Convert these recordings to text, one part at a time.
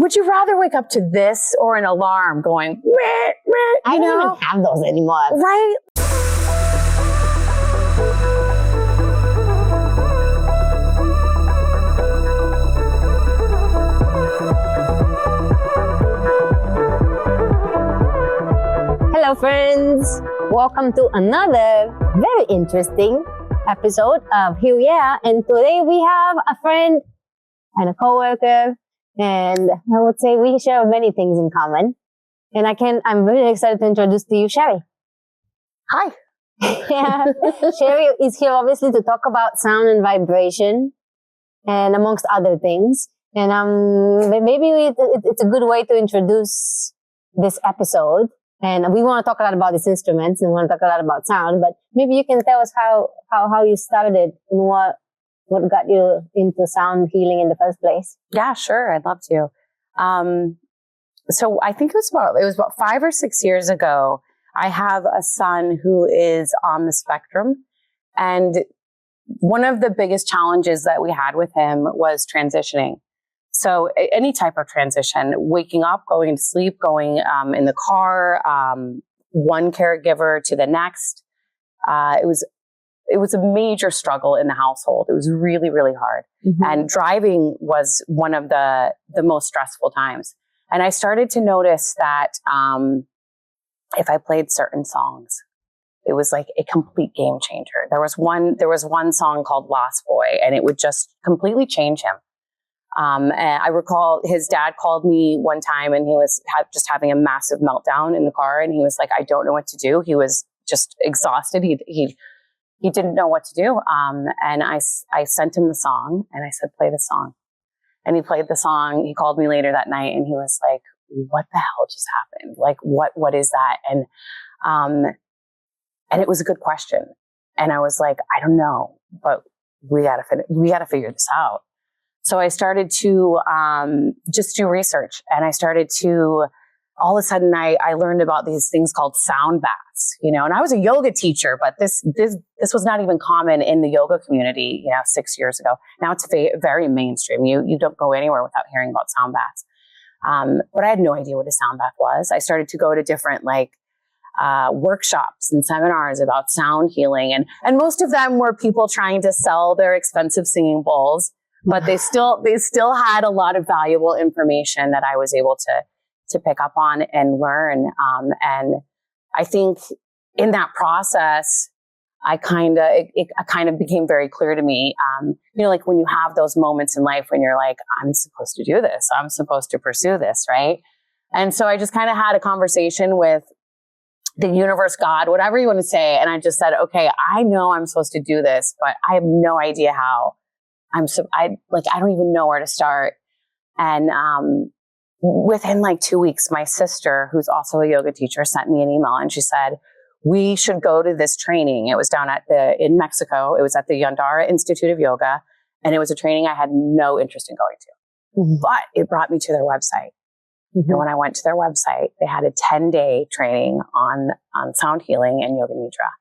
would you rather wake up to this or an alarm going, meh, meh, I don't even have those anymore. Right? Hello friends, welcome to another very interesting episode of Here We Are. And today we have a friend and a coworker, and I would say we share many things in common. And I'm really excited to introduce to you Sheri. Hi. Yeah, Sheri is here obviously to talk about sound and vibration, and amongst other things. And maybe it's a good way to introduce this episode. And we want to talk a lot about these instruments and we want to talk a lot about sound, but maybe you can tell us how you started and what got you into sound healing in the first place. Yeah, sure. I'd love to. So I think it was about 5 or 6 years ago. I have a son who is on the spectrum, and one of the biggest challenges that we had with him was transitioning. So any type of transition, waking up, going to sleep, going in the car, one caregiver to the next. It was a major struggle in the household. It was really, really hard. Mm-hmm. And driving was one of the most stressful times. And I started to notice that if I played certain songs, it was like a complete game changer. There was one song called Lost Boy, and it would just completely change him. And I recall his dad called me one time and he was just having a massive meltdown in the car. And he was like, I don't know what to do. He was just exhausted. He didn't know what to do. And I sent him the song and I said, play the song. And he played the song. He called me later that night and he was like, what the hell just happened? Like, what is that? And it was a good question. And I was like, I don't know, but we gotta figure this out. So I started to just do research, and I started to, all of a sudden I learned about these things called sound baths, and I was a yoga teacher, but this was not even common in the yoga community, 6 years ago. Now it's very mainstream. You don't go anywhere without hearing about sound baths. But I had no idea what a sound bath was. I started to go to different workshops and seminars about sound healing, and most of them were people trying to sell their expensive singing bowls. But they still had a lot of valuable information that I was able to pick up on and learn. And I think in that process, it kind of became very clear to me, like when you have those moments in life when you're like, I'm supposed to do this, I'm supposed to pursue this, right? And so I just kind of had a conversation with the universe, God, whatever you want to say. And I just said, okay, I know I'm supposed to do this, but I have no idea how. I don't even know where to start. And within 2 weeks, my sister, who's also a yoga teacher, sent me an email and she said, we should go to this training. It was down in Mexico. It was at the Yandara Institute of Yoga. And it was a training I had no interest in going to. Mm-hmm. But it brought me to their website. Mm-hmm. And when I went to their website, they had a 10-day training on sound healing and yoga nidra.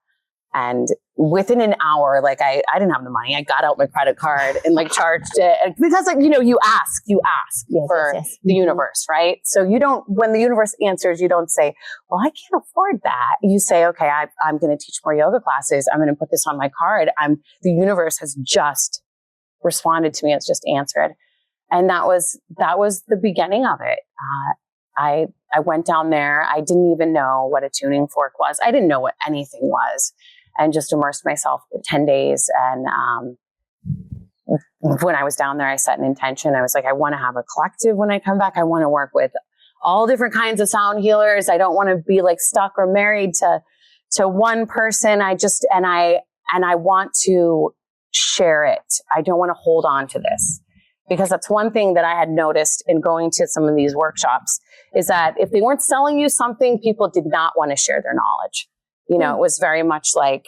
And within an hour, I didn't have the money. I got out my credit card and charged it because you ask yes, for the universe, right? So when the universe answers, you don't say, well, I can't afford that. You say, okay, I'm going to teach more yoga classes. I'm going to put this on my card. The universe has just responded to me. It's just answered. And that was the beginning of it. I went down there. I didn't even know what a tuning fork was. I didn't know what anything was. And just immersed myself for 10 days. And when I was down there, I set an intention. I was like, I want to have a collective when I come back. I want to work with all different kinds of sound healers. I don't want to be stuck or married to one person. I want to share it. I don't want to hold on to this. Because that's one thing that I had noticed in going to some of these workshops is that if they weren't selling you something, people did not want to share their knowledge. It was very much I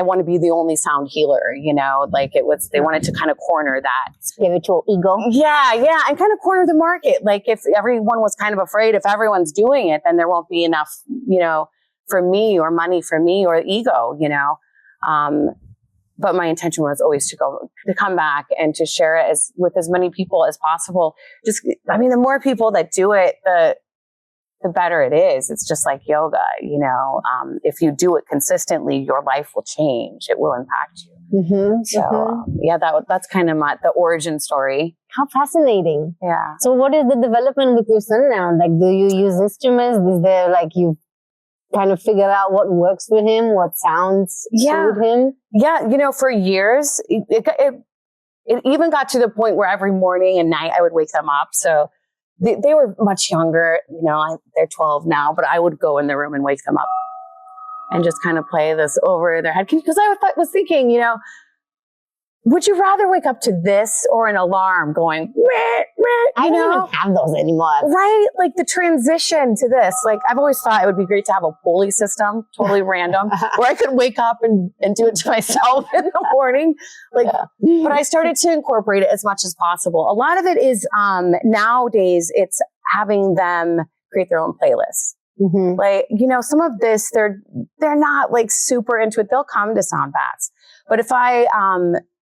want to be the only sound healer, they wanted to kind of corner that spiritual ego. Yeah. And kind of corner the market. If everyone was kind of afraid if everyone's doing it, then there won't be enough, for me or money for me or ego, but my intention was always to come back and to share it with as many people as possible. The more people that do it, the better it is. It's just like yoga, if you do it consistently, your life will change. It will impact you. That's kind of the origin story. How fascinating. Yeah. So what is the development with your son now? Like, do you use instruments? Is there you kind of figure out what works for him, what sounds suit him? Yeah. For years, it even got to the point where every morning and night I would wake them up. So they were much younger, they're 12 now, but I would go in the room and wake them up and just kind of play this over their head. Because I was thinking, would you rather wake up to this or an alarm going, meh, meh, I don't even have those anymore. Right? Like the transition to this. Like I've always thought it would be great to have a pulley system, totally random, where I could wake up and do it to myself in the morning. But I started to incorporate it as much as possible. A lot of it is nowadays it's having them create their own playlists. Some of this, they're not super into it. They'll come to sound baths. But if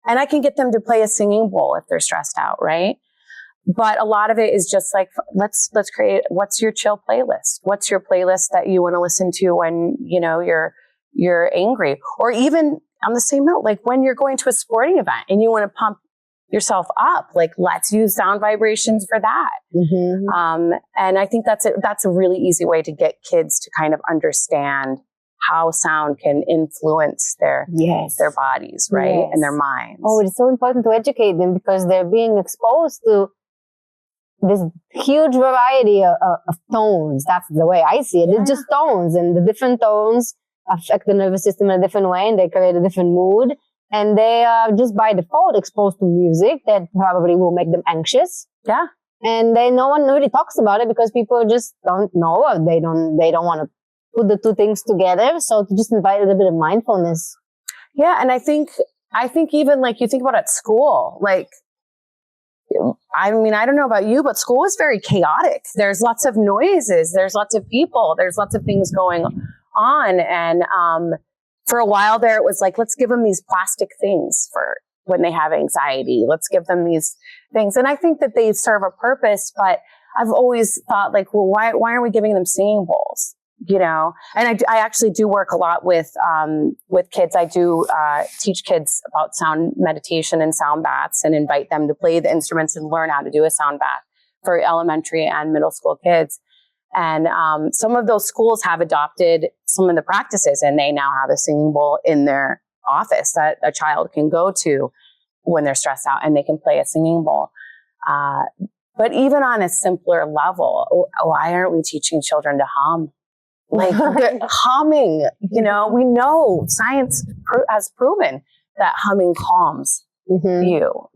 and I can get them to play a singing bowl if they're stressed out, right? But a lot of it is just let's create, what's your chill playlist? What's your playlist that you want to listen to when, you're angry? Or even on the same note, when you're going to a sporting event and you want to pump yourself up, let's use sound vibrations for that. And I think that's a really easy way to get kids to kind of understand how sound can influence their bodies, right? Yes. And their minds. Oh, it's so important to educate them because they're being exposed to this huge variety of tones. That's the way I see it. It's just tones, and the different tones affect the nervous system in a different way, and they create a different mood. And they are just by default exposed to music that probably will make them anxious. Yeah. And no one really talks about it because people just don't know, or they don't want to put the two things together. So to just invite a little bit of mindfulness. Yeah. And I think even you think about at school, I don't know about you, but school is very chaotic. There's lots of noises. There's lots of people. There's lots of things going on. And for a while there, it was let's give them these plastic things for when they have anxiety. Let's give them these things. And I think that they serve a purpose, but I've always thought why aren't we giving them singing bowls? And I actually do work a lot with kids. I do teach kids about sound meditation and sound baths and invite them to play the instruments and learn how to do a sound bath for elementary and middle school kids. And some of those schools have adopted some of the practices, and they now have a singing bowl in their office that a child can go to when they're stressed out, and they can play a singing bowl. But even on a simpler level, why aren't we teaching children to hum? Humming, we know science has proven that humming calms you,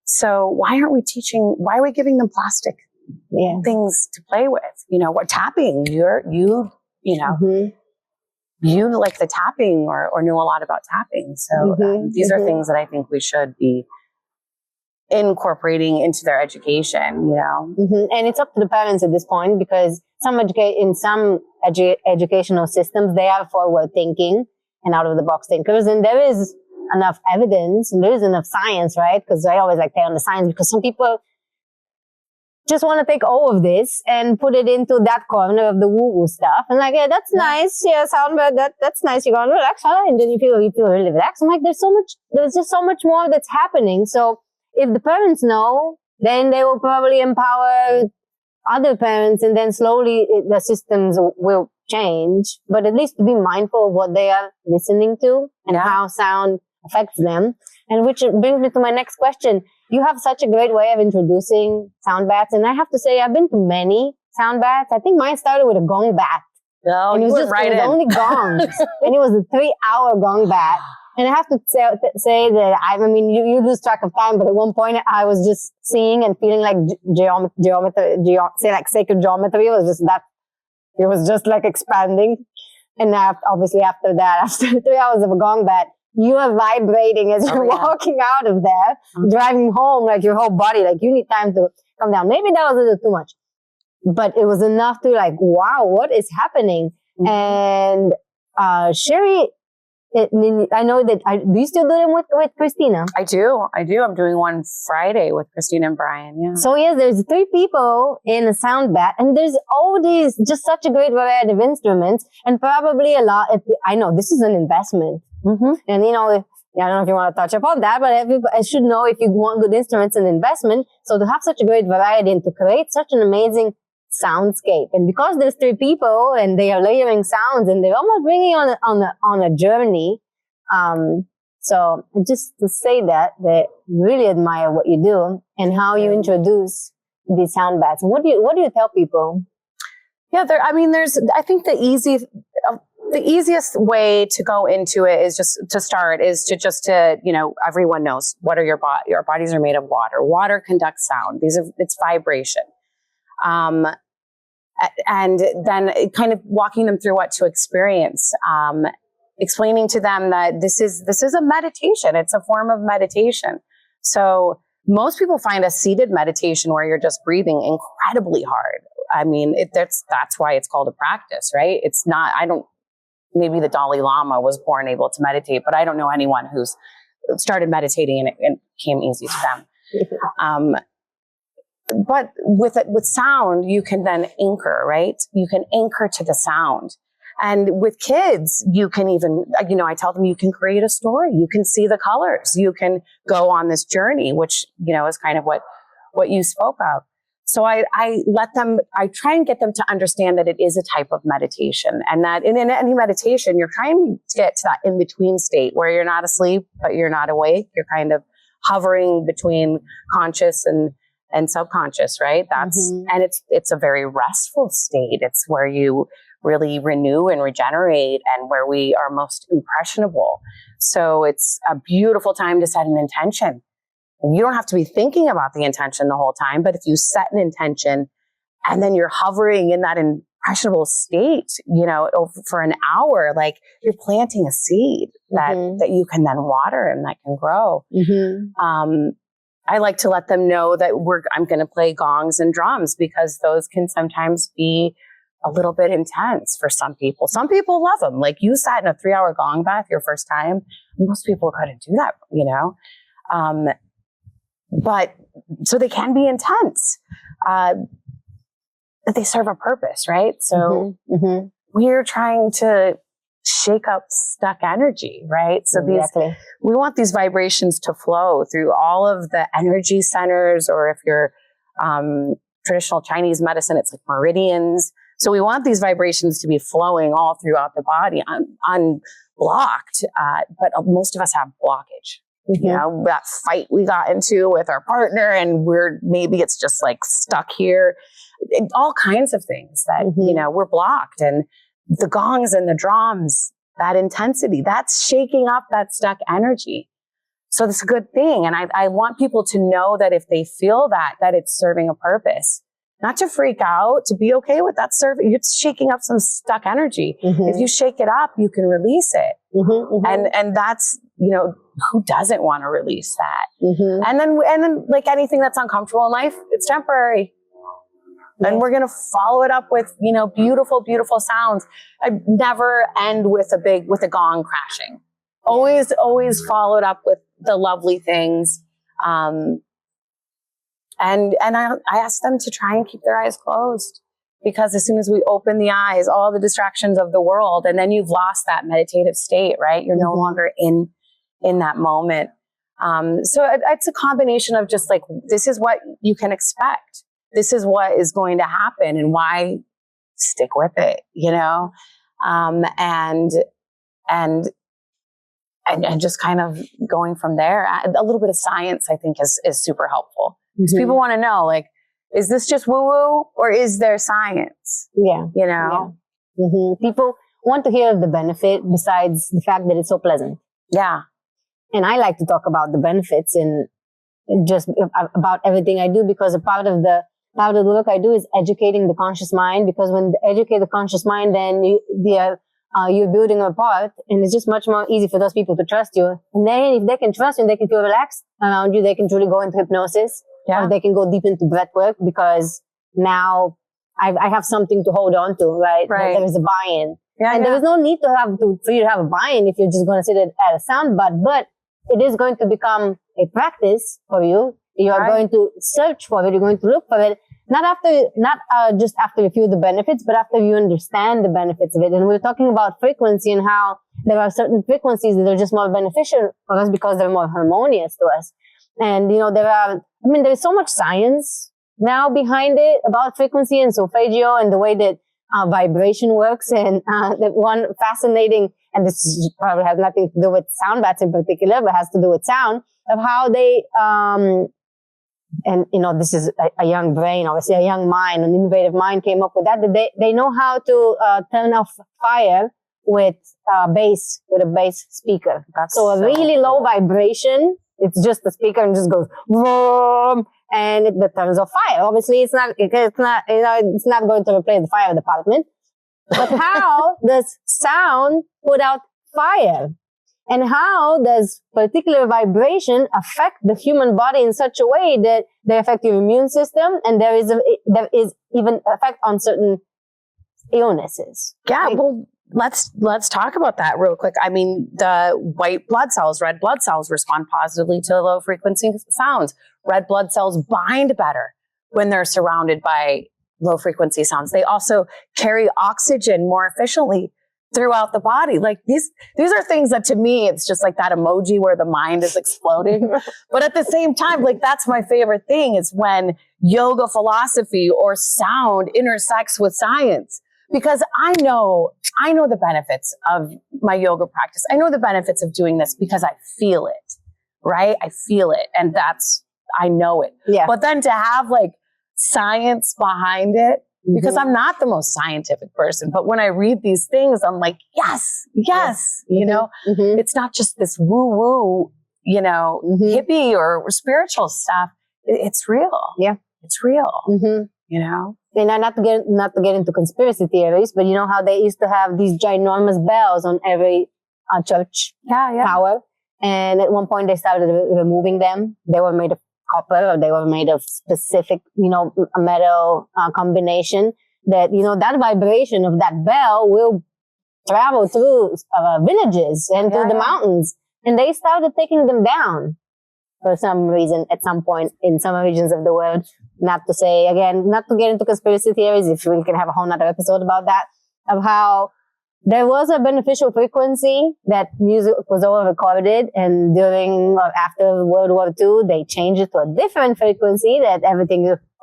So why are we giving them plastic things to play with? What tapping? You like the tapping or know a lot about tapping. So these are things that I think we should be incorporating into their education, And it's up to the parents at this point because in some educational systems, they are forward thinking and out of the box thinkers. And there is enough evidence and there is enough science, right? Because I always play on the science because some people just want to take all of this and put it into that corner of the woo-woo stuff. And that's nice. Yeah, sound bad. That's nice. You're going to relax, huh? And then you feel really relaxed. I'm there's just so much more that's happening. So if the parents know, then they will probably empower other parents, and then slowly the systems will change. But at least to be mindful of what they are listening to and how sound affects them. And which brings me to my next question. You have such a great way of introducing sound baths. And I have to say, I've been to many sound baths. I think mine started with a gong bath. No, and it was only gongs. And it was a 3-hour gong bath. And I have to say that, you lose track of time, but at one point I was just seeing and feeling like sacred geometry. It was just expanding. And obviously after 3 hours of a gong bath, you are vibrating as you're walking out of there, driving home, your whole body, you need time to come down. Maybe that was a little too much, but it was enough to wow, what is happening? And Sheri, I know that. Do you still do them with Christina? I do. I'm doing one Friday with Christina and Brian. Yeah. So yes, there's 3 people in a sound bath, and there's all these, just such a great variety of instruments, and probably a lot. I know this is an investment, and you know, I don't know if you want to touch upon that, but everybody should know, if you want good instruments, an investment. So to have such a great variety and to create such an amazing soundscape, and because there's 3 people and they are layering sounds and they're almost bringing you on a journey. So just to say that really admire what you do and how you introduce these sound baths. And what do you tell people? Yeah, I think the easiest way to go into it is just to start is to everyone knows what are your bodies are made of water. Water conducts sound. It's vibration. And then kind of walking them through what to experience, explaining to them that this is a meditation. It's a form of meditation. So most people find a seated meditation where you're just breathing incredibly hard. I mean, that's why it's called a practice, right? It's not, maybe the Dalai Lama was born able to meditate, but I don't know anyone who's started meditating and it came easy to them. But with sound, you can then anchor, right? You can anchor to the sound. And with kids, you can even, I tell them you can create a story. You can see the colors. You can go on this journey, which, is kind of what you spoke of. So I try and get them to understand that it is a type of meditation, and that in any meditation, you're trying to get to that in-between state where you're not asleep, but you're not awake. You're kind of hovering between conscious and subconscious, right? And it's a very restful state. It's where you really renew and regenerate, and where we are most impressionable. So it's a beautiful time to set an intention. And you don't have to be thinking about the intention the whole time, but if you set an intention and then you're hovering in that impressionable state, for an hour, like you're planting a seed that you can then water and that can grow. I like to let them know that I'm going to play gongs and drums, because those can sometimes be a little bit intense for some people. Some people love them. Like, you sat in a 3-hour gong bath your first time. Most people couldn't do that, but so they can be intense, but they serve a purpose, right? So we're trying to shake up stuck energy, right? So we want these vibrations to flow through all of the energy centers, or if you're traditional Chinese medicine, it's like meridians. So we want these vibrations to be flowing all throughout the body, unblocked. But most of us have blockage. That fight we got into with our partner, and maybe it's just like stuck here. All kinds of things that, we're blocked. And the gongs and the drums, that intensity, that's shaking up that stuck energy. So that's a good thing. And I want people to know that if they feel that it's serving a purpose, not to freak out, to be okay with that serving. You're shaking up some stuck energy. If you shake it up, you can release it. And that's, who doesn't want to release that? And then like anything that's uncomfortable in life, it's temporary. And we're going to follow it up with, beautiful, beautiful sounds. I never end with a gong crashing. Always follow it up with the lovely things. And I ask them to try and keep their eyes closed, because as soon as we open the eyes, all the distractions of the world, and then you've lost that meditative state, right? You're no longer in that moment. So it's a combination of just like, this is what you can expect. This is what is going to happen, and why stick with it, and just kind of going from there. A little bit of science, I think, is super helpful, because people want to know, like, is this just woo-woo, or is there science? Yeah. People want to hear the benefit besides the fact that it's so pleasant. Yeah. And I like to talk about the benefits and just about everything I do, because a part of the work I do is educating the conscious mind, because when you educate the conscious mind, then you're building a path, and it's just much more easy for those people to trust you. And then if they can trust you and they can feel relaxed around you, they can truly go into hypnosis, or they can go deep into breath work, because now I have something to hold on to, right? There is a buy-in. And there is no need for you to have a buy-in if you're just going to sit at a sound bar, but it is going to become a practice for you. You are going to search for it. You're going to look for it. Not just after you feel the benefits, but after you understand the benefits of it. And we're talking about frequency and how there are certain frequencies that are just more beneficial for us because they're more harmonious to us. And, there is so much science now behind it about frequency and solfeggio and the way that vibration works. And that one fascinating, and this probably has nothing to do with sound bats in particular, but has to do with sound, of how they, this is a young brain, obviously a young mind, an innovative mind came up with that. They know how to turn off fire with a bass speaker. So a really low vibration, it's just the speaker and just goes vroom, and it turns off fire. Obviously, it's not going to replace the fire department. But how does sound put out fire? And how does particular vibration affect the human body in such a way that they affect your immune system, and there is even effect on certain illnesses? Yeah, well, let's talk about that real quick. I mean, the white blood cells, red blood cells respond positively to low frequency sounds. Red blood cells bind better when they're surrounded by low frequency sounds. They also carry oxygen more efficiently throughout the body. Like these are things that to me, it's just like that emoji where the mind is exploding. But at the same time, like that's my favorite thing is when yoga philosophy or sound intersects with science, because I know the benefits of my yoga practice. I know the benefits of doing this because I feel it, right? I feel it. And I know it. Yeah. But then to have like science behind it, because I'm not the most scientific person, but when I read these things, I'm like, yes, it's not just this woo-woo, hippie or spiritual stuff. It's real. Yeah. It's real, And not to get into conspiracy theories, but you know how they used to have these ginormous bells on every church tower. And at one point they started removing them. They were made of copper, or they were made of specific, a metal combination that, that vibration of that bell will travel through villages and through the mountains. And they started taking them down for some reason at some point in some regions of the world. Not to get into conspiracy theories, if we can have a whole nother episode about that, of how there was a beneficial frequency that music was all recorded, and during or after World War II, they changed it to a different frequency that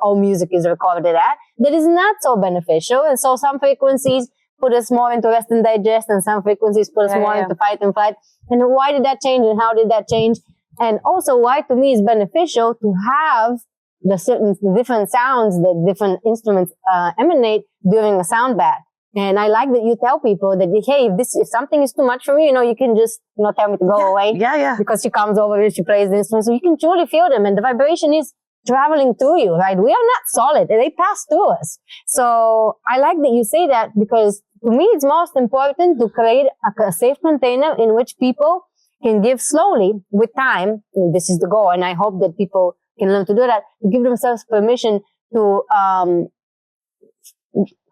all music is recorded at, that is not so beneficial. And so some frequencies put us more into rest and digest, and some frequencies put us more into fight and flight. And why did that change, and how did that change? And also why to me is beneficial to have the different sounds that different instruments emanate during a sound bath. And I like that you tell people that, hey, if something is too much for me, you can just, tell me to go away. Yeah. Because she comes over and she plays the instrument. So you can truly feel them. And the vibration is traveling through you, right? We are not solid. They pass through us. So I like that you say that, because to me, it's most important to create a safe container in which people can give slowly with time. And this is the goal. And I hope that people can learn to do that, to give themselves permission to,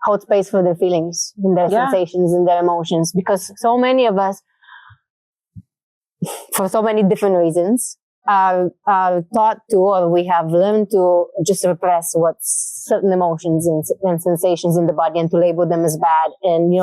hold space for their feelings and their sensations and their emotions, because so many of us, for so many different reasons, are taught to, or we have learned to just repress what's certain emotions and sensations in the body, and to label them as bad. And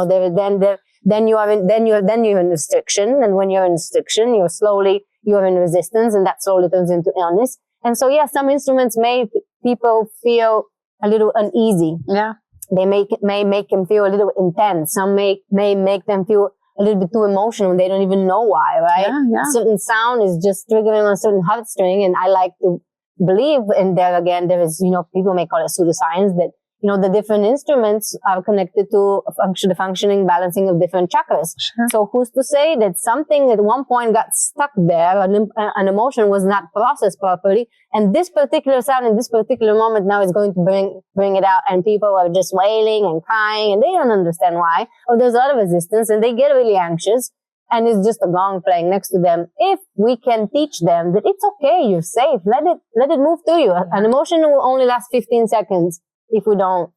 then you're in restriction, and when you're in restriction, you're in resistance, and that slowly turns into illness. And so some instruments make people feel a little uneasy. Yeah. They may make them feel a little intense. Some may make them feel a little bit too emotional, and they don't even know why, right? Yeah. Certain sound is just triggering on a certain heartstring, and I like to believe, and there is, people may call it pseudoscience, that, the different instruments are connected to the functioning, balancing of different chakras. Sure. So who's to say that something at one point got stuck there, an emotion was not processed properly, and this particular sound in this particular moment now is going to bring it out, and people are just wailing and crying, and they don't understand why, or there's a lot of resistance, and they get really anxious, and it's just a gong playing next to them. If we can teach them that it's okay, you're safe, let it move through you. An emotion will only last 15 seconds if we don't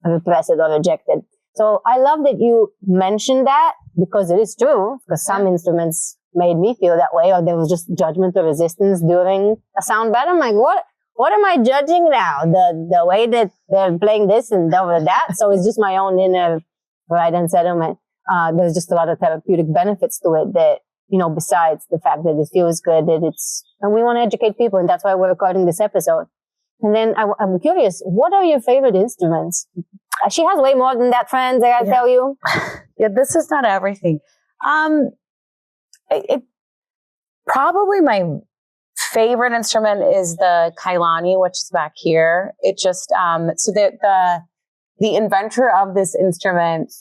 repress it or reject it. So I love that you mentioned that, because it is true, because some instruments made me feel that way, or there was just judgment or resistance during a sound bath. I'm like, what am I judging now? The way that they're playing this and over that. So it's just my own inner right unsettlement. There's just a lot of therapeutic benefits to it that, besides the fact that it feels good, and we want to educate people, and that's why we're recording this episode. And then I'm curious, what are your favorite instruments? She has way more than that, friends, I gotta tell you. Yeah, this is not everything. Probably my favorite instrument is the kailani, which is back here. It just, so the inventor of this instrument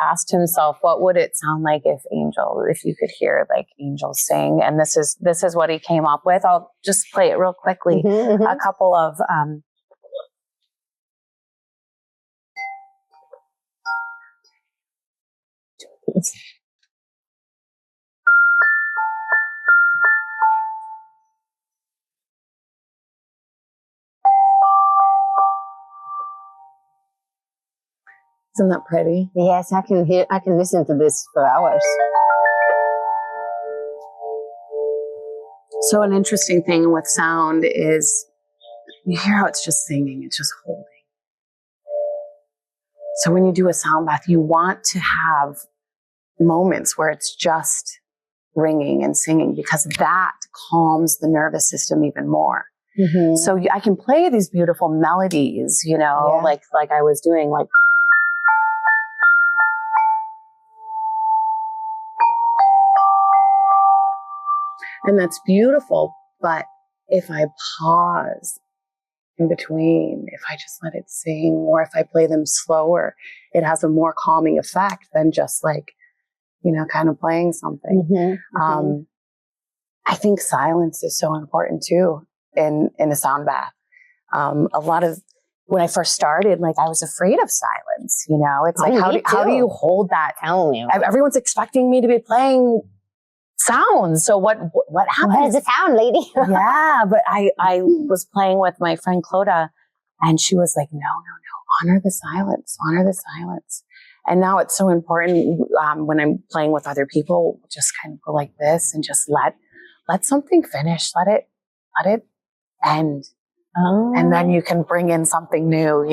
asked himself, what would it sound like if you could hear like angels sing? And this is what he came up with. I'll just play it real quickly. A couple of, isn't that pretty? Yes, I can listen to this for hours. So an interesting thing with sound is you hear how it's just singing, it's just holding. So when you do a sound bath, you want to have moments where it's just ringing and singing, because that calms the nervous system even more. Mm-hmm. So I can play these beautiful melodies, like I was doing, like. And that's beautiful. But if I pause in between, if I just let it sing, or if I play them slower, it has a more calming effect than just like, kind of playing something. Mm-hmm. I think silence is so important too in a sound bath. A lot of, when I first started, like I was afraid of silence, it's like, how do you hold that? Tell me. Everyone's expecting me to be playing sounds. So what happens? What does it sound, lady? Yeah, but I was playing with my friend Clodagh, and she was like, no, honor the silence. And now it's so important when I'm playing with other people, just kind of go like this and just let something finish. Let it end. Oh. And then you can bring in something new,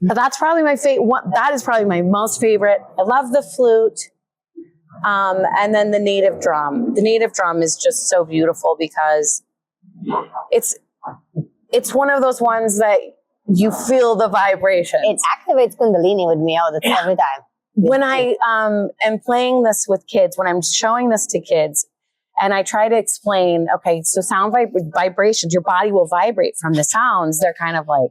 but that's probably my favorite. That is probably my most favorite. I love the flute. And then the native drum. The native drum is just so beautiful because it's one of those ones that you feel the vibration. It activates Kundalini with me all the time, every time. When I am playing this with kids, when I'm showing this to kids, and I try to explain, okay, so sound vibrations, your body will vibrate from the sounds. They're kind of like,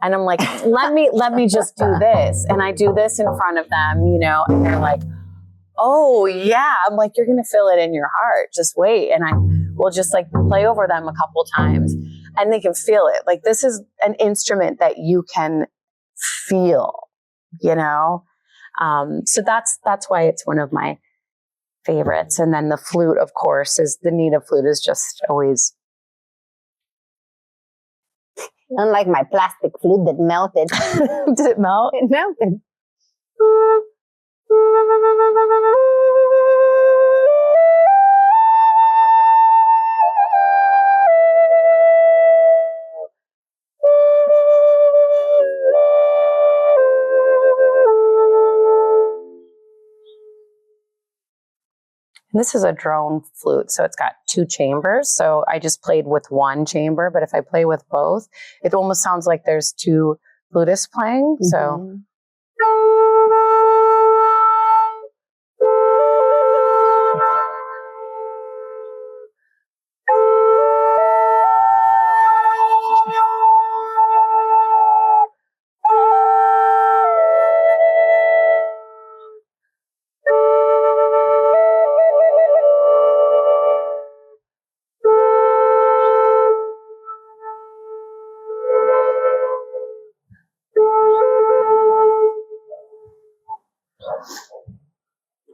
and I'm like, let me just do this, and I do this in front of them, and they're like, oh yeah. I'm like, you're going to feel it in your heart. Just wait. And I will just like play over them a couple times and they can feel it. Like this is an instrument that you can feel, so that's why it's one of my favorites. And then the flute, of course, the native flute is just always. Unlike my plastic flute that melted. Did it melt? It melted. And this is a drone flute, so it's got 2 chambers. So I just played with one chamber, but if I play with both, it almost sounds like there's 2 flutists playing. Mm-hmm. So.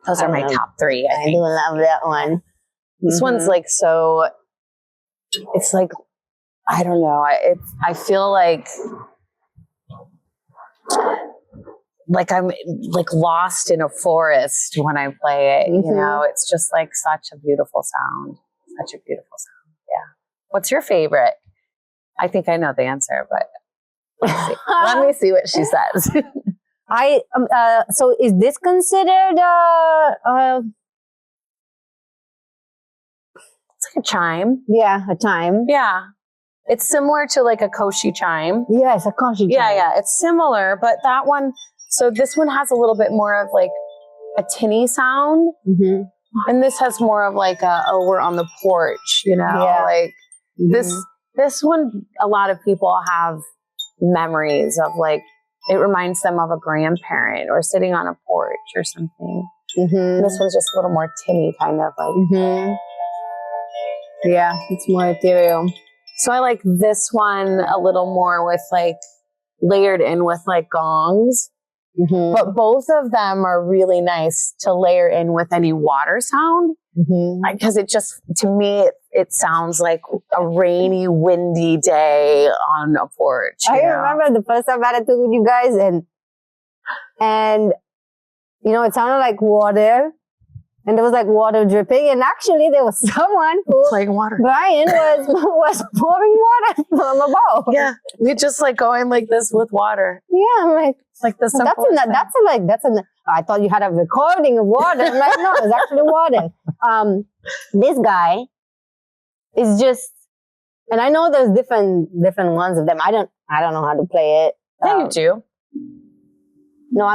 Those are my top 3. I think. do love that one. This one's like so. It's like, I don't know. I feel like like I'm like lost in a forest when I play it. Mm-hmm. You know, it's just like such a beautiful sound. Such a beautiful sound. Yeah. What's your favorite? I think I know the answer, but let's see. Let me see what she says. So is this considered It's like a chime. a chime? Yeah. It's similar to like a koshi chime. Yes, a koshi chime. Yeah. It's similar, but that one, so this one has a little bit more of like a tinny sound. Mm-hmm. And this has more of like we're on the porch, you know, like this one, a lot of people have memories of like, it reminds them of a grandparent or sitting on a porch or something. Mm-hmm. This one's just a little more tinny, kind of like. Mm-hmm. Yeah, it's more ethereal. So I like this one a little more with like layered in with like gongs. Mm-hmm. But both of them are really nice to layer in with any water sound. Because it just, to me, it sounds like a rainy, windy day on a porch. I remember the first time I had to with you guys, and you know, it sounded like water, and there was like water dripping, and actually there was someone who, playing water. Brian was pouring water from a bowl. Yeah, we just like going like this with water. Yeah, I'm like, it's like the simplest thing. I thought you had a recording of water. I'm like, no, it's actually water. This guy is just, and I know there's different ones of them. I don't know how to play it. Yeah, you do. No,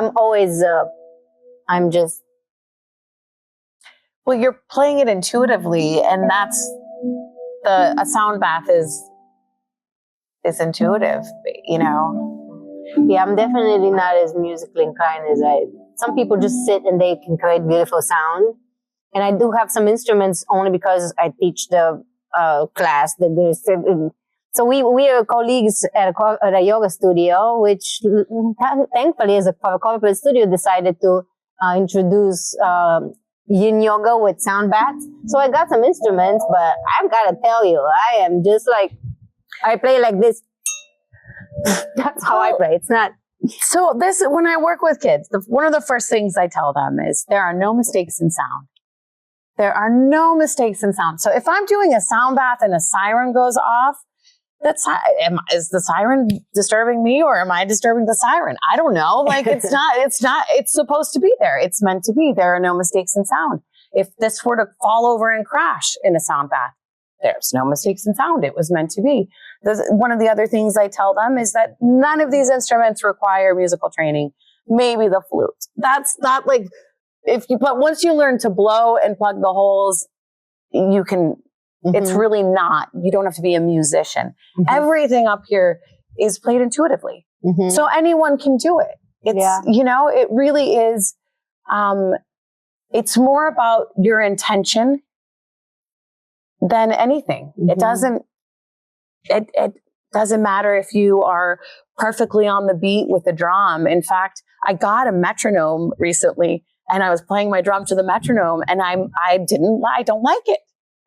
I'm just. Well, you're playing it intuitively, and that's a sound bath is intuitive, you know. Yeah, I'm definitely not as musically inclined as some people just sit and they can create beautiful sound. And I do have some instruments only because I teach the class. So we are colleagues at a yoga studio, which thankfully as a corporate studio decided to introduce yin yoga with sound baths. So I got some instruments, but I've got to tell you, I am just like, I play like this. That's how I play. It's not. So this, when I work with kids, one of the first things I tell them is there are no mistakes in sound. There are no mistakes in sound. So if I'm doing a sound bath and a siren goes off, is the siren disturbing me or am I disturbing the siren? I don't know. Like it's supposed to be there. It's meant to be. There are no mistakes in sound. If this were to fall over and crash in a sound bath, there's no mistakes in sound. It was meant to be. One of the other things I tell them is that none of these instruments require musical training. Maybe the flute. That's not like, but once you learn to blow and plug the holes, you can, it's really not, you don't have to be a musician. Everything up here is played intuitively. So anyone can do it. It's, you know, it really is, it's more about your intention than anything. It doesn't matter if you are perfectly on the beat with the drum. In fact, I got a metronome recently and I was playing my drum to the metronome and I don't like it.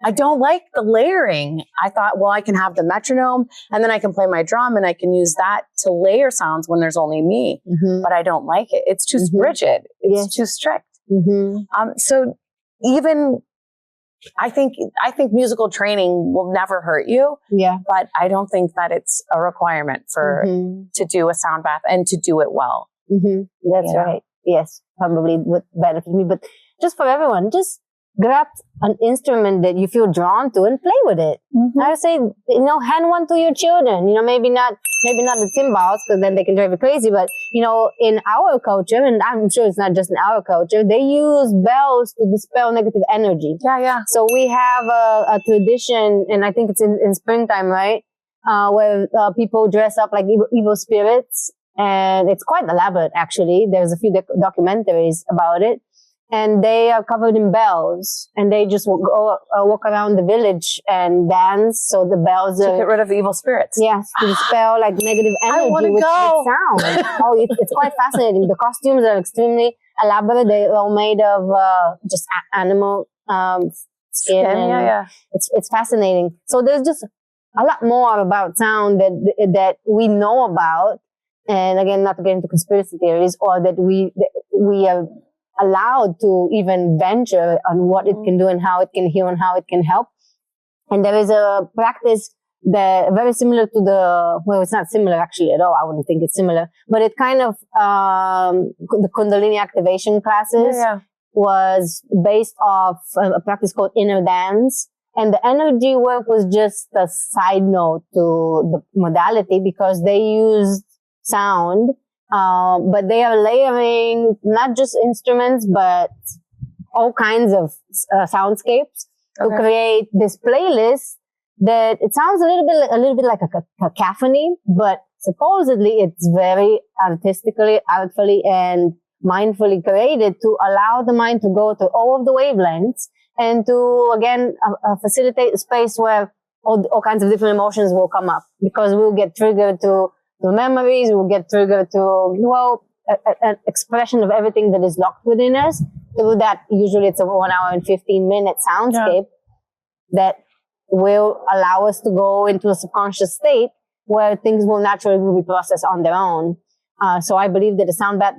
I don't like the layering. I thought, well, I can have the metronome and then I can play my drum and I can use that to layer sounds when there's only me, but I don't like it. It's too rigid. It's too strict. So even, I think musical training will never hurt you. Yeah. But I don't think that it's a requirement to do a sound bath and to do it well. That's right. Yes, probably would benefit me. But just for everyone, just grab an instrument that you feel drawn to and play with it. I would say, hand one to your children. Maybe not the cymbals because then they can drive you crazy. But in our culture, and I'm sure it's not just in our culture, they use bells to dispel negative energy. Yeah. So we have a tradition, and I think it's in springtime, right? Where people dress up like evil spirits, and it's quite elaborate. Actually, there's a few documentaries about it. And they are covered in bells, and they just walk around the village and dance. So the bells to get rid of evil spirits. Yes, to dispel like negative energy with sound. It's quite fascinating. The costumes are extremely elaborate. They're all made of just animal skin. And it's fascinating. So there's just a lot more about sound that we know about. and again, not to get into conspiracy theories, or that we are allowed to even venture on what it can do and how it can heal and how it can help. And there is a practice that very similar to it's not similar actually at all. I wouldn't think it's similar, but it kind of, the Kundalini activation classes was based off a practice called inner dance. And the energy work was just a side note to the modality because they used sound, but they are layering not just instruments, but all kinds of soundscapes to create this playlist that it sounds a little bit like a cacophony, but supposedly it's very artfully and mindfully created to allow the mind to go to all of the wavelengths and to, again, facilitate a space where all kinds of different emotions will come up, because we'll get triggered to memories, we'll get triggered to, an expression of everything that is locked within us. Through that, usually it's a 1 hour and 15-minute soundscape that will allow us to go into a subconscious state where things will naturally be processed on their own. So I believe that the sound bath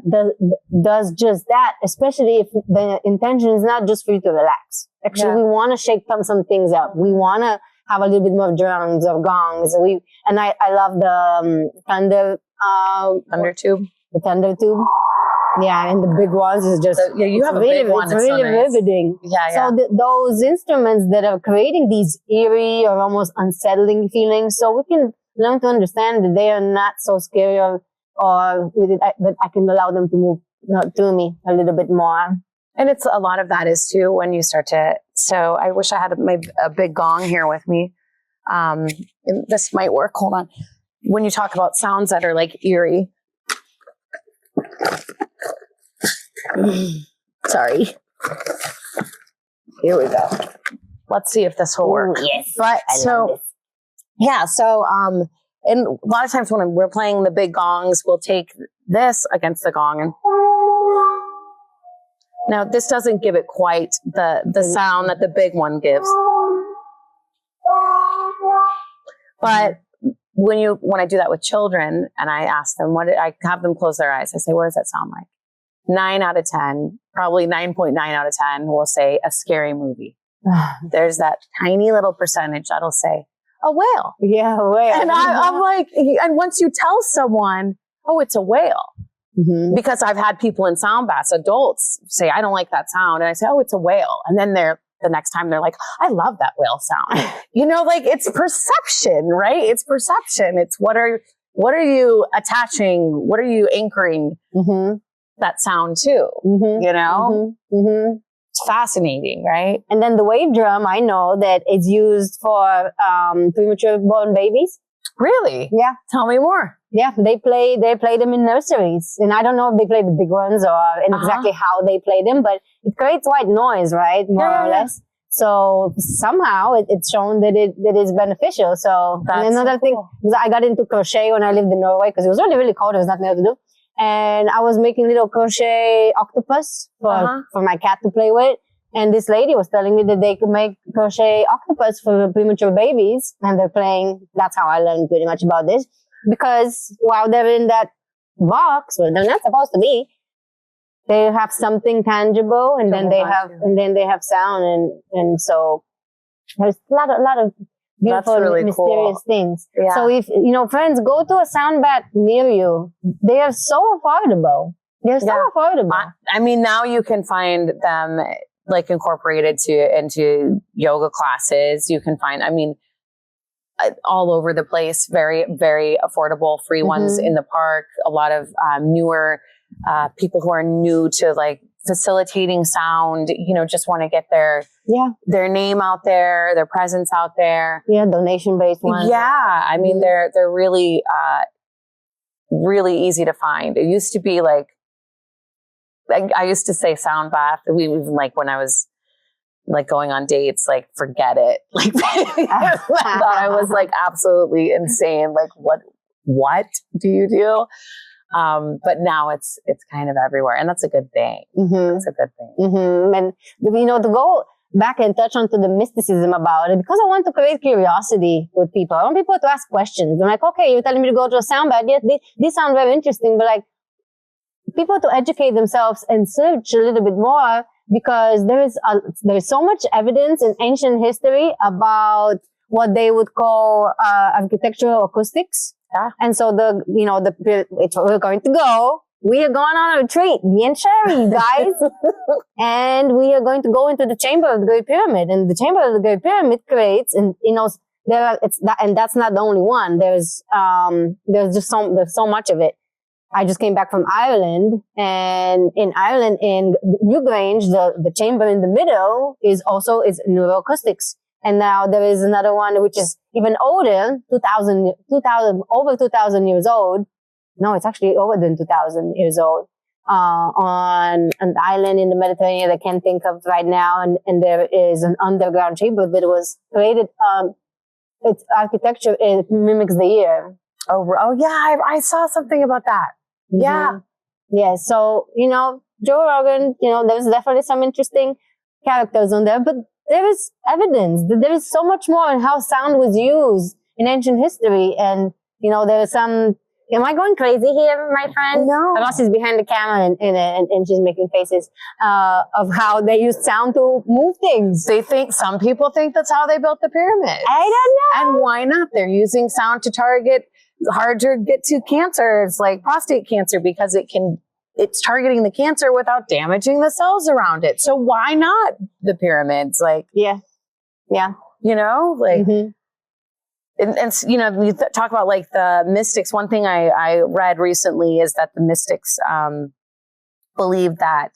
does just that, especially if the intention is not just for you to relax. Actually, we want to shake some things up. We want to have a little bit more drums or gongs. I love the thunder tube. The thunder tube. Yeah, and the big ones is just you have a big one. It's really riveting. Yeah. So those instruments that are creating these eerie or almost unsettling feelings, so we can learn to understand that they are not so scary but I can allow them to move through me a little bit more. And it's a lot of that is too when you start to. So I wish I had a big gong here with me. This might work. Hold on. When you talk about sounds that are like eerie. Sorry. Here we go. Let's see if this will work. Yes. But and a lot of times when we're playing the big gongs, we'll take this against the gong, and now this doesn't give it quite the sound that the big one gives. But when I do that with children and I ask them I have them close their eyes, I say, what does that sound like? 9 out of 10, probably 9.9 out of 10 will say a scary movie. There's that tiny little percentage that'll say a whale. Yeah, a whale. And I'm like, and once you tell someone, oh, it's a whale. Mm-hmm. Because I've had people in sound baths, adults, say, I don't like that sound. And I say, oh, it's a whale. And then the next time they're like, I love that whale sound. It's perception, right? It's perception. It's what are you attaching? What are you anchoring that sound to? Mm-hmm. It's fascinating, right? And then the wave drum, I know that it's used for premature born babies. Really? Yeah. Tell me more. Yeah, they play them in nurseries, and I don't know if they play the big ones or exactly how they play them, but it creates white noise, right? More or less. So somehow it's shown that it is beneficial. So and another thing, I got into crochet when I lived in Norway because it was really, really cold. There was nothing else to do. And I was making little crochet octopus for my cat to play with. And this lady was telling me that they could make crochet octopus for premature babies. And they're playing. That's how I learned pretty much about this. Because while they're in that box, where they're not supposed to be, they have something tangible, and then they have sound, and so there's a lot of beautiful, really mysterious things. Yeah. So if friends, go to a sound bath near you. They are so affordable. They're so affordable. I mean, now you can find them like incorporated into yoga classes. You can find, all over the place, very, very affordable, free ones in the park. A lot of newer people who are new to like facilitating sound, just want to get their name out there, their presence out there. Yeah, donation-based ones. Yeah, I mean, they're really, really easy to find. It used to be like, I used to say sound bath. We even like when I was like going on dates, like forget it. Like I thought I was like absolutely insane. Like what do you do? But now it's kind of everywhere, and that's a good thing. It's a good thing. And the goal, back and touch onto the mysticism about it because I want to create curiosity with people. I want people to ask questions. I'm like, okay, you're telling me to go to a sound bath. Yes, these sound very interesting, but like people to educate themselves and search a little bit more because there is so much evidence in ancient history about what they would call architectural acoustics. Yeah. And so we're going to go. We are going on a retreat, me and Sheri, guys. And we are going to go into the chamber of the Great Pyramid. And the chamber of the Great Pyramid creates, and and that's not the only one. There's so much of it. I just came back from Ireland, and in Ireland, in Newgrange, the chamber in the middle is neuroacoustics. And now there is another one which is even older, over 2,000 years old. No, it's actually over than 2,000 years old. On an island in the Mediterranean that I can't think of right now. And there is an underground chamber that was created. Its architecture, it mimics the ear. Oh yeah, I saw something about that. Mm-hmm. Yeah. Yeah. So, Joe Rogan, there's definitely some interesting characters on there, but there is evidence that there is so much more on how sound was used in ancient history. And, there is some. Am I going crazy here, my friend? No. My boss is behind the camera and she's making faces of how they used sound to move things. Some people think that's how they built the pyramids. I don't know. And why not? They're using sound to target hard to get to cancers like prostate cancer because it's targeting the cancer without damaging the cells around it. So why not the pyramids? Yeah. Mm-hmm. And we talk about like the mystics. One thing I read recently is that the mystics believe that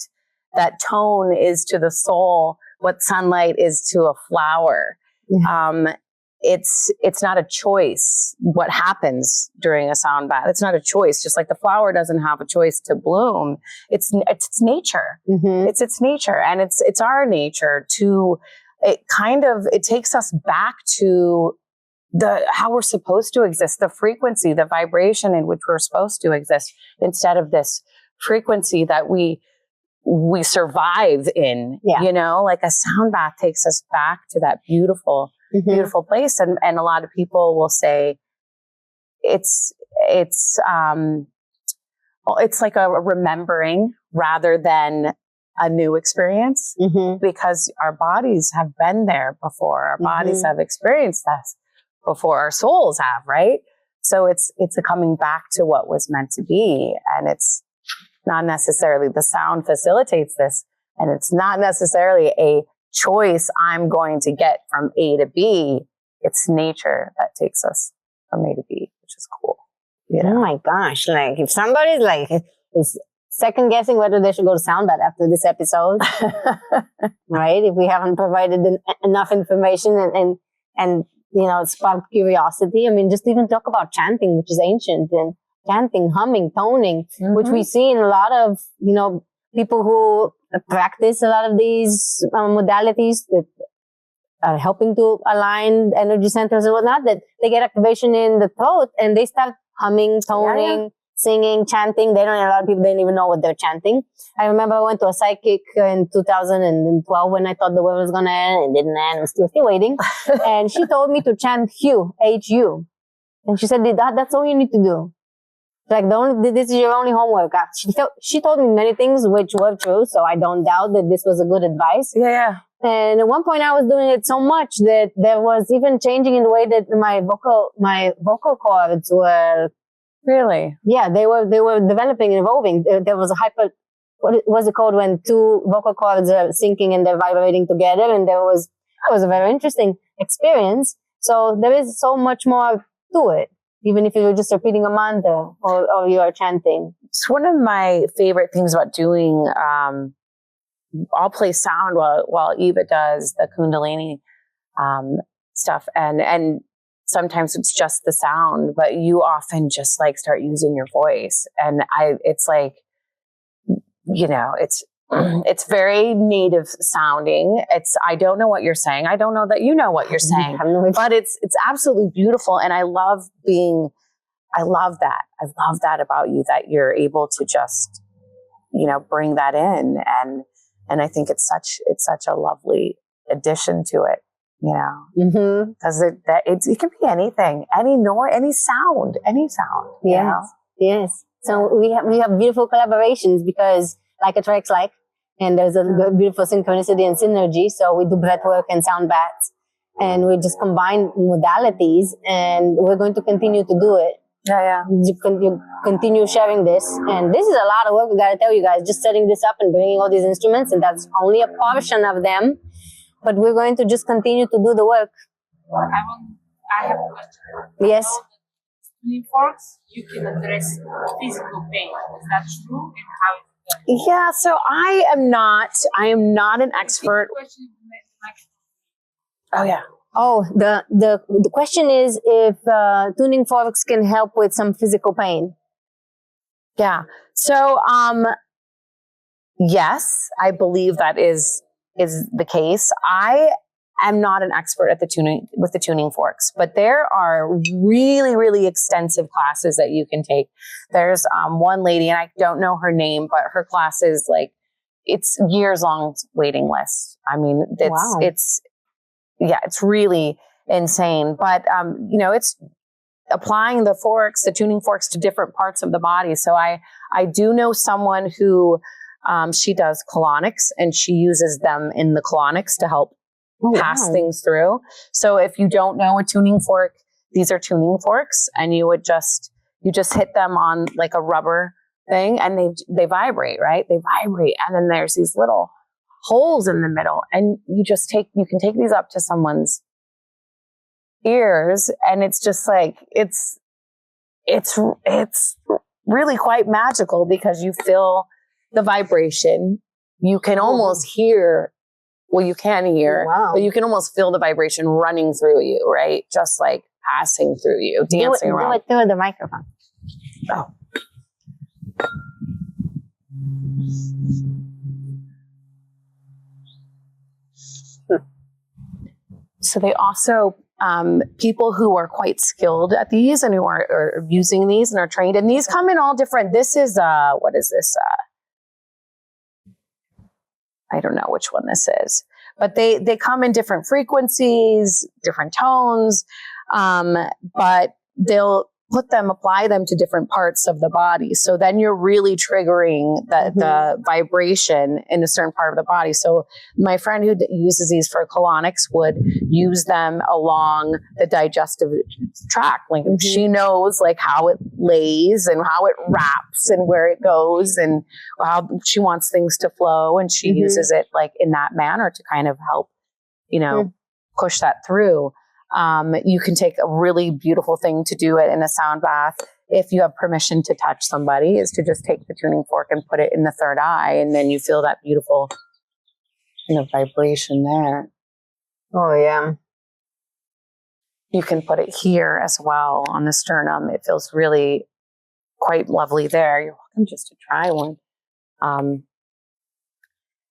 tone is to the soul what sunlight is to a flower. Yeah. It's not a choice what happens during a sound bath. It's not a choice. Just like the flower doesn't have a choice to bloom. It's nature. Mm-hmm. It's its nature, and it's our nature to. It takes us back to how we're supposed to exist, the frequency, the vibration in which we're supposed to exist, instead of this frequency that we survive in. Yeah. Like a sound bath takes us back to that beautiful, mm-hmm. beautiful place. And a lot of people will say it's like a remembering rather than a new experience, mm-hmm. because our bodies have been there before. Our mm-hmm. bodies have experienced this before, our souls have, right? So it's a coming back to what was meant to be. And it's not necessarily the sound facilitates this. And it's not necessarily a choice I'm going to get from A to B. It's nature that takes us from A to B, which is cool. Oh my gosh. Like if somebody's is second guessing whether they should go to sound bath after this episode, right? If we haven't provided enough information and spark curiosity. I mean, just even talk about chanting, which is ancient, and chanting, humming, toning, mm-hmm. which we see in a lot of, people who practice a lot of these modalities that are helping to align energy centers and whatnot, that they get activation in the throat and they start humming, toning, singing, chanting. A lot of people didn't even know what they're chanting. I remember I went to a psychic in 2012 when I thought the world was going to end. It didn't end. I'm still waiting. And she told me to chant Hu, H-U. And she said, that's all you need to do. Like this is your only homework. She told me many things which were true. So I don't doubt that this was a good advice. Yeah. And at one point I was doing it so much that there was even changing in the way that my vocal cords were. Really? Yeah, they were developing and evolving. There was what was it called when two vocal cords are syncing and they're vibrating together? And it was a very interesting experience. So there is so much more to it, even if you're just repeating a mantra or you are chanting. It's one of my favorite things about doing. I'll play sound while Iva does the Kundalini stuff, and sometimes it's just the sound, but you often just start using your voice. And it's like, it's very native sounding. I don't know what you're saying. I don't know that you know what you're saying, but it's absolutely beautiful. And I love that. I love that about you, that you're able to just, bring that in. And I think it's such a lovely addition to it, you know, Mm-hmm. because it can be anything, any noise, any sound, you Yes. know? Yes. So we have beautiful collaborations because like attracts like, and there's a beautiful synchronicity and synergy. So we do breath work and sound baths, and we just combine modalities, and we're going to continue to do it. Yeah. You continue sharing this, and this is a lot of work. We got to tell you guys, just setting this up and bringing all these instruments, and that's only a portion of them. But we're going to just continue to do the work. I have a question. Yes. Tuning forks, you can address physical pain. Is that true? And how is it done? Yeah, so I am not an expert. Question Oh yeah. Oh, the question is if tuning forks can help with some physical pain. Yeah. So yes, I believe that is the case. I am not an expert at the tuning forks, but there are really, really extensive classes that you can take. There's one lady, and I don't know her name, but her class is like, it's years long waiting list. I mean, it's really insane. But you know, it's applying the tuning forks to different parts of the body. So I do know someone who she does colonics, and she uses them in the colonics to help pass things through. So if you don't know a tuning fork, these are tuning forks, and you just hit them on like a rubber thing, and they vibrate, right? They vibrate, and then there's these little holes in the middle, and you can take these up to someone's ears, and it's just like it's really quite magical because you feel the vibration. You can almost hear. Well, you can hear, but you can almost feel the vibration running through you, right? Just like passing through you, dancing around. Do it through the microphone. Oh. So they also, people who are quite skilled at these and who are using these and are trained, and these come in all different, this is, what is this? I don't know which one this is, but they come in different frequencies, different tones, but they'll apply them to different parts of the body. So then you're really triggering the vibration in a certain part of the body. So my friend who uses these for colonics would use them along the digestive tract. Like she knows like how it lays and how it wraps and where it goes and how she wants things to flow. And she uses it like in that manner to kind of help, you know, push that through. You can take a really beautiful thing to do it in a sound bath. If you have permission to touch somebody, is to just take the tuning fork and put it in the third eye. And then you feel that beautiful, you know, vibration there. Oh yeah. You can put it here as well on the sternum. It feels really quite lovely there. You're welcome just to try one.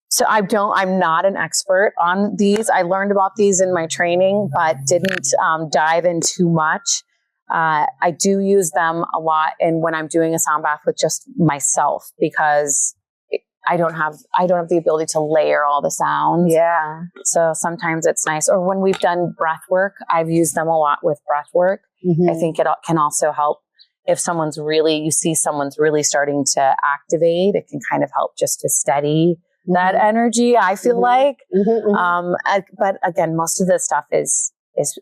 So I'm not an expert on these. I learned about these in my training, but didn't dive in too much. I do use them a lot when I'm doing a sound bath with just myself, because I don't have the ability to layer all the sounds. Yeah. So sometimes it's nice. Or when we've done breath work, I've used them a lot with breath work. I think it can also help if you see someone's really starting to activate. It can kind of help just to steady that energy, I feel like. But again, most of this stuff is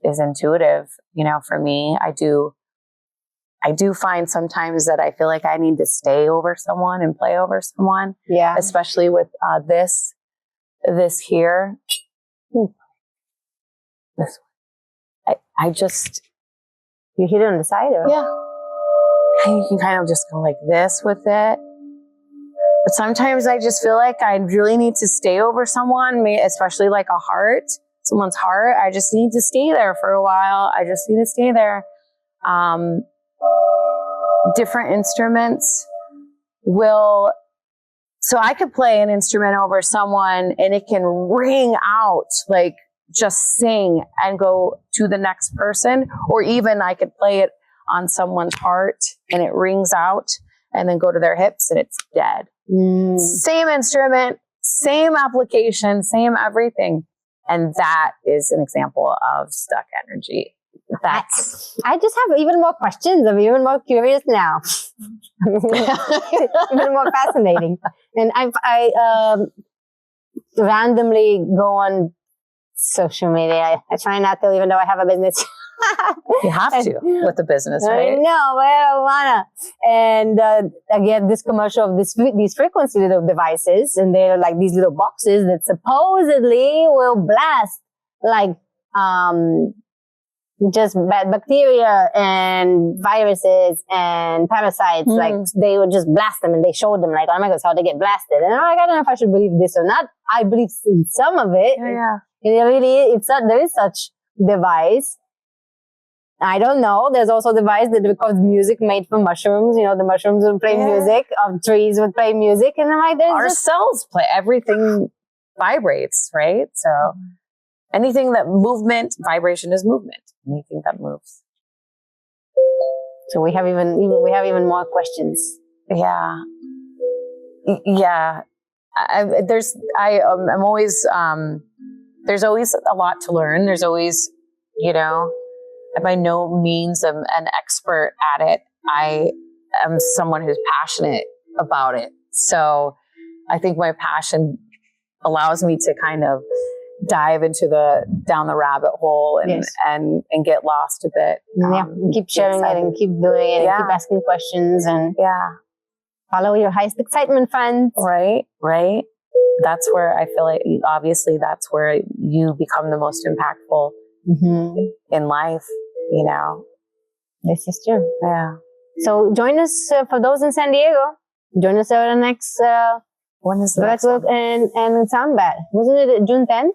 intuitive, you know, for me. I do find sometimes that I feel like I need to stay over someone and play over someone. Yeah. Especially with this here. This one. I just... You hit it on the side? Or? Yeah. And you can kind of just go like this with it. But sometimes I just feel like I really need to stay over someone, especially like someone's heart. I just need to stay there for a while. I just need to stay there. Different instruments so I could play an instrument over someone and it can ring out, like just sing and go to the next person. Or even I could play it on someone's heart and it rings out and then go to their hips and it's dead. Same instrument, same application, same everything. And that is an example of stuck energy. That's I just have even more questions. I'm even more curious now. Even more fascinating. And I randomly go on social media. I try not to, even though I have a business. you have to with the business, right? No, but I don't wanna. And I get this commercial of these frequency little devices, and they're like these little boxes that supposedly will blast like just bad bacteria and viruses and parasites. Like they would just blast them, and they showed them like, oh my God, that's how they get blasted. And I'm like, I don't know if I should believe this or not. I believe in some of it. Yeah. It really, there is such device. I don't know. There's also a device that becomes music made from mushrooms. You know, the mushrooms would play music, trees would play music. And I'm like, our cells play, everything vibrates, right? So anything that vibration is movement. Anything that moves. So we have even more questions. Yeah. Yeah. I'm always, there's always a lot to learn. There's always, I'm by no means an expert at it. I am someone who's passionate about it. So I think my passion allows me to kind of dive down the rabbit hole and get lost a bit. Keep sharing it and keep doing it and keep asking questions and follow your highest excitement, friends. Right. That's where I feel like, obviously, that's where you become the most impactful in life, This is true. Yeah. So join us for those in San Diego. Join us at the next when is the Breathwork and Sound Bath. Wasn't it June 10th?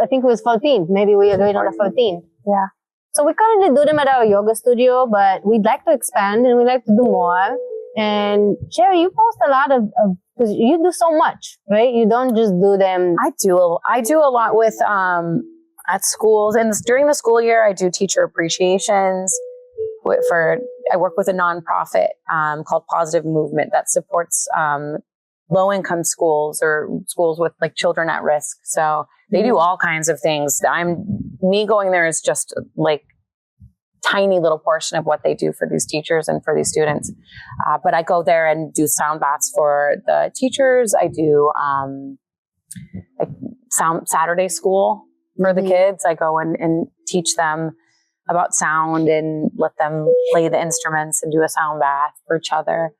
I think it was 14th. Maybe we agreed on the 14th. Yeah. So we currently do them at our yoga studio, but we'd like to expand and we'd like to do more. And Sheri, you post a lot of because you do so much, right? You don't just do them. I do a lot with at schools, and during the school year, I do teacher appreciations. I work with a nonprofit called Positive Movement that supports low-income schools or schools with like children at risk. So they do all kinds of things. Me going there is just like tiny little portion of what they do for these teachers and for these students. But I go there and do sound baths for the teachers. I do Saturday school for the kids. I go and teach them about sound and let them play the instruments and do a sound bath for each other.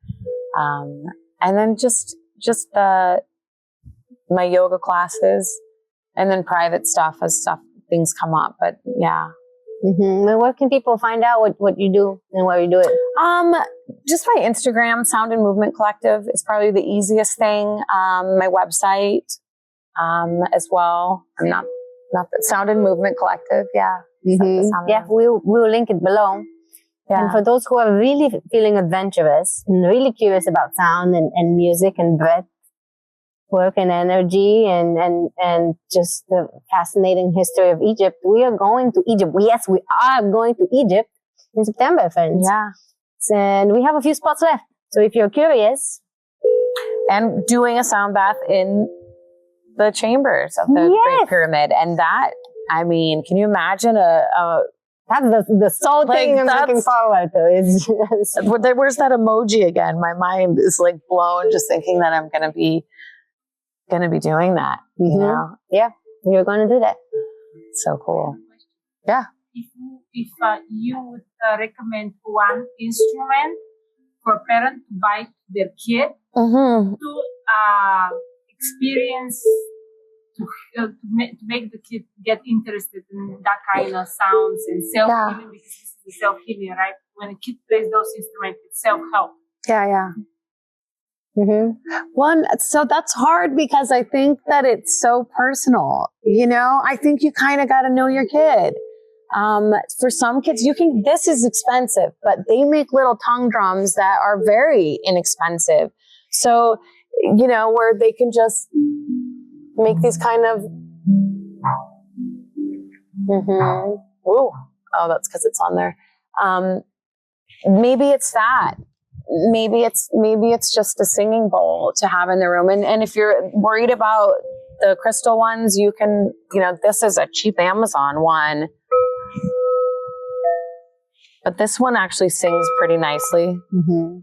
And then just my yoga classes, and then private stuff as things come up. But yeah. And where can people find out what you do and where you do it? Just my Instagram, Sound and Movement Collective is probably the easiest thing. My website, as well. I'm not the Sound and Movement Collective. Yeah. We'll link it below. Yeah. And for those who are really feeling adventurous and really curious about sound and music and breath work and energy and just the fascinating history of Egypt, we are going to Egypt. Yes, we are going to Egypt in September, friends. Yeah. And we have a few spots left. So if you're curious. And doing a sound bath in the chambers of the Great Pyramid. And that, I mean, can you imagine that's the sole thing I'm looking forward to. Where's that emoji again? My mind is like blown just thinking that I'm going to be doing that. You know? Yeah, you're going to do that. So cool. Yeah. If you would recommend one instrument for a parent to buy to their kid to experience, to make the kid get interested in that kind of sounds and self-healing, because this is self-healing, right? When a kid plays those instruments, it's self-help. Yeah. So that's hard because I think that it's so personal. I think you kind of got to know your kid. For some kids, this is expensive, but they make little tongue drums that are very inexpensive. So, where they can just make these kind of, Ooh. Oh, that's because it's on there. Maybe it's that. Maybe it's just a singing bowl to have in the room. And if you're worried about the crystal ones, you can, this is a cheap Amazon one. But this one actually sings pretty nicely. Mm-hmm.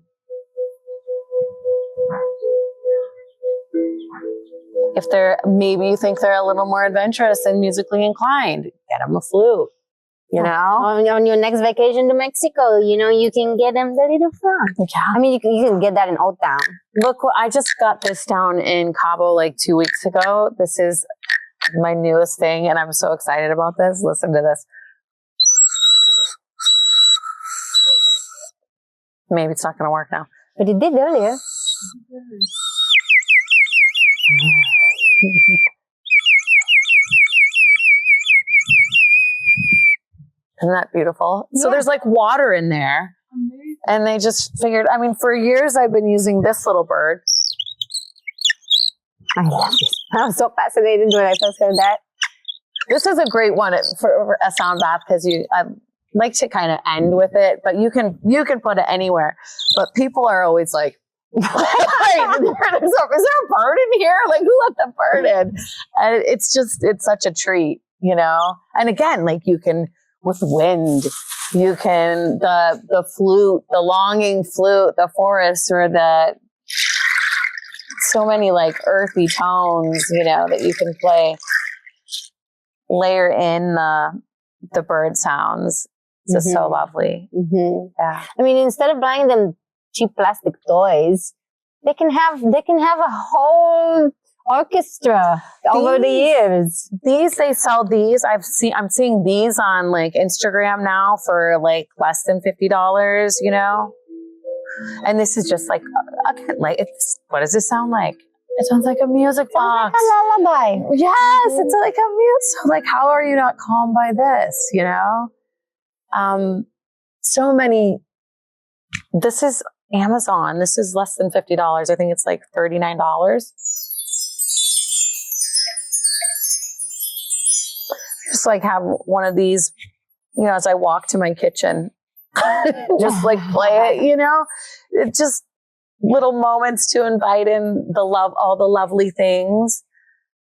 If maybe you think they're a little more adventurous and musically inclined, get them a flute, On your next vacation to Mexico, you can get them the little flute. Yeah. I mean, you can get that in Old Town. Look, I just got this down in Cabo like 2 weeks ago. This is my newest thing, and I'm so excited about this. Listen to this. Maybe it's not going to work now. But it did earlier. Isn't that beautiful? Yeah. So there's like water in there. Amazing. And they just figured, for years I've been using this little bird. I love this. I was so fascinated when I first heard that. This is a great one for a sound bath because I like to kind of end with it, but you can put it anywhere. But people are always like, is there a bird in here? Like, who let the bird in? And it's such a treat, And again, like you can, with wind, you can, the flute, the longing flute, the forest, or so many like earthy tones, that you can play, layer in the bird sounds. It's just so lovely. Mm-hmm. Yeah. I mean, instead of buying them cheap plastic toys, they can have a whole orchestra over the years. They sell these. I'm seeing these on like Instagram now for like less than $50, And this is just like, again, like what does this sound like? It sounds like a music box. Like a lullaby. Yes, it's like a music. Like, how are you not calmed by this? So many. This is Amazon. This is less than $50. I think it's like $39. Just like have one of these, as I walk to my kitchen, just like play it, It's just little moments to invite in all the lovely things.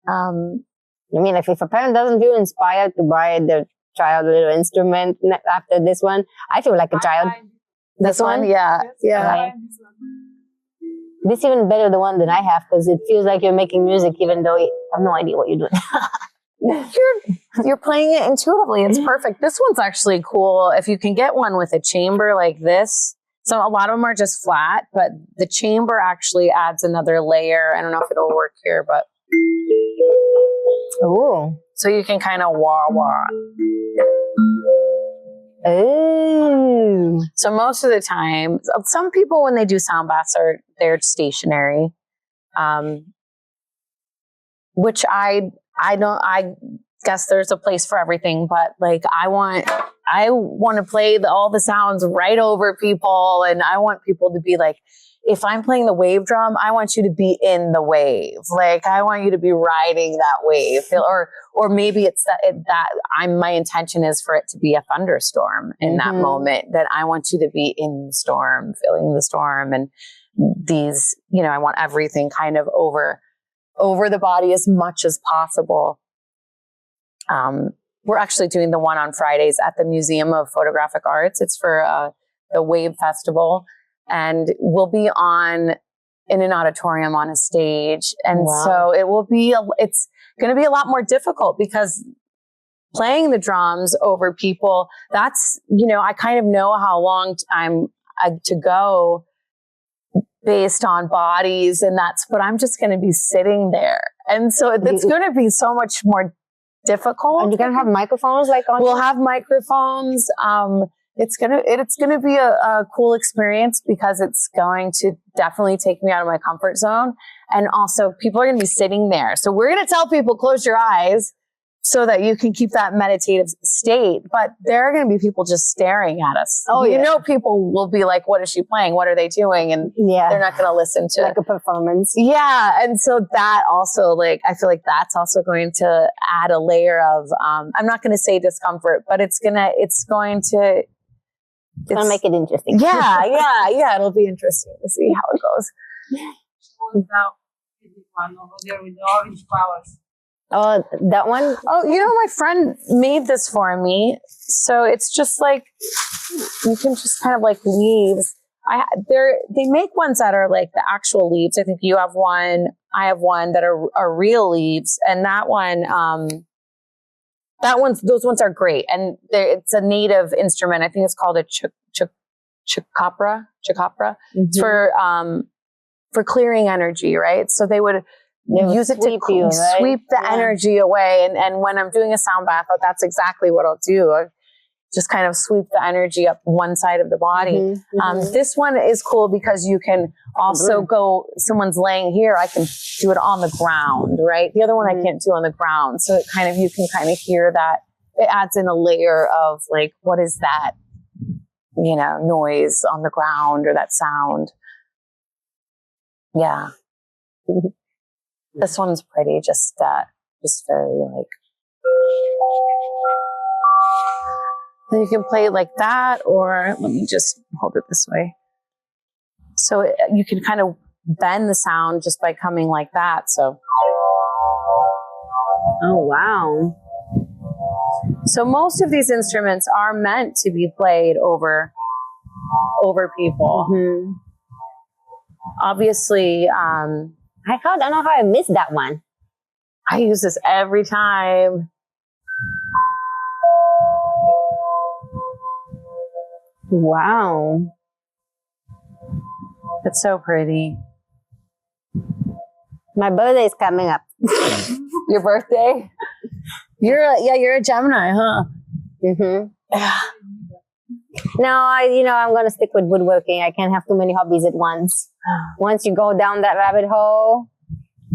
I mean, if a parent doesn't feel inspired to buy their child a little instrument after this one, I feel like a child. This one? Yeah. Yeah. This is even better the one than I have because it feels like you're making music even though you have no idea what you're doing. You're playing it intuitively. It's perfect. This one's actually cool. If you can get one with a chamber like this. So a lot of them are just flat, but the chamber actually adds another layer. I don't know if it'll work here, but. Ooh. So you can kind of wah-wah. Ooh. So most of the time, some people when they do sound baths they're stationary, which I guess there's a place for everything, but like I want to play all the sounds right over people, and I want people to be like, if I'm playing the wave drum, I want you to be in the wave. Like I want you to be riding that wave, or maybe it's my intention is for it to be a thunderstorm in that moment. That I want you to be in the storm, feeling the storm, and these, I want everything kind of over the body as much as possible. We're actually doing the one on Fridays at the Museum of Photographic Arts. It's for the Wave Festival. And we'll be in an auditorium on a stage. And so it's going to be a lot more difficult because playing the drums over people, that's, I kind of know how long I'm to go based on bodies, and but I'm just going to be sitting there. And so it's going to be so much more difficult. And you're going to have microphones We'll have microphones. It's gonna be a cool experience because it's going to definitely take me out of my comfort zone. And also people are going to be sitting there. So we're going to tell people, close your eyes so that you can keep that meditative state. But there are going to be people just staring at us. Oh, People will be like, what is she playing? What are they doing? And they're not going to listen to like a performance. Yeah. And so that also, I feel like that's also going to add a layer of, I'm not going to say discomfort, but it's going to make it interesting. Yeah. It'll be interesting to see how it goes. One over there with the orange flowers. Oh, that one? Oh, my friend made this for me. So it's just like, you can just kind of like leaves. They make ones that are like the actual leaves. I think you have one. I have one that are real leaves. And those ones are great. And it's a native instrument. I think it's called a chikapra. Mm-hmm. It's for clearing energy, right? So they would use it to sweep the energy away. And when I'm doing a sound bath, that's exactly what I'll do. I just kind of sweep the energy up one side of the body. Mm-hmm. This one is cool because you can also someone's laying here, I can do it on the ground, right? The other one I can't do on the ground. So you can kind of hear that. It adds in a layer of like, what is that, noise on the ground or that sound. Yeah. This one's pretty, just very like. Then you can play it like that, or let me just hold it this way. So you can kind of bend the sound just by coming like that. So. Oh, wow. So most of these instruments are meant to be played over people. Mm-hmm. Obviously, I don't know how I missed that one. I use this every time. Wow. It's so pretty. My birthday is coming up. Your birthday? You're a Gemini, huh? Mm-hmm. Yeah. No, I'm going to stick with woodworking. I can't have too many hobbies at once. Once you go down that rabbit hole,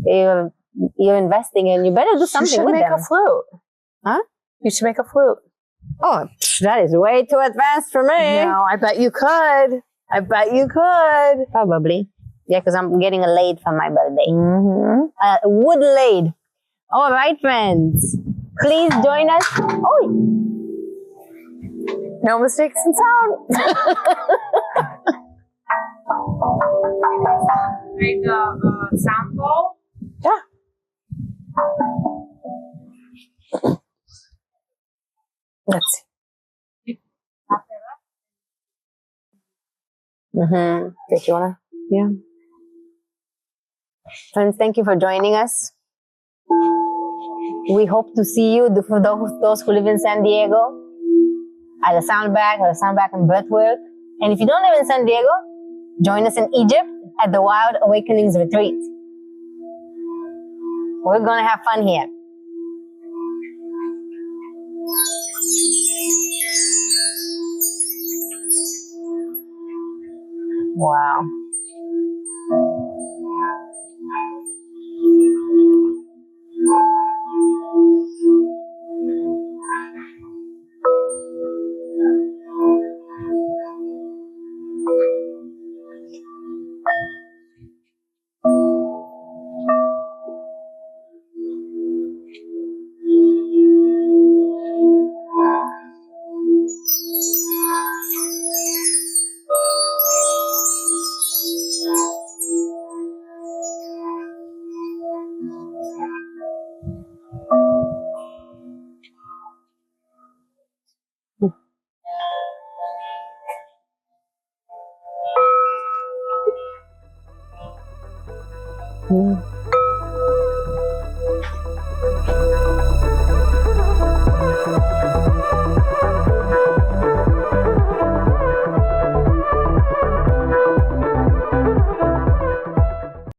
you're investing in. You better do something with them. You should make a flute. Huh? You should make a flute. Oh, that is way too advanced for me. No, I bet you could. Probably. Yeah, because I'm getting a lathe for my birthday. Mm-hmm. A wood lathe. All right, friends. Please join us. Oh, no mistakes in sound. Play the sound ball. Yeah. Let's see. Mm-hmm. Did you wanna? Yeah. Friends, thank you for joining us. We hope to see you, for those who live in San Diego, at a soundback and breathwork. And if you don't live in San Diego, join us in Egypt at the Wild Awakenings Retreat. We're going to have fun here. Wow. Mm.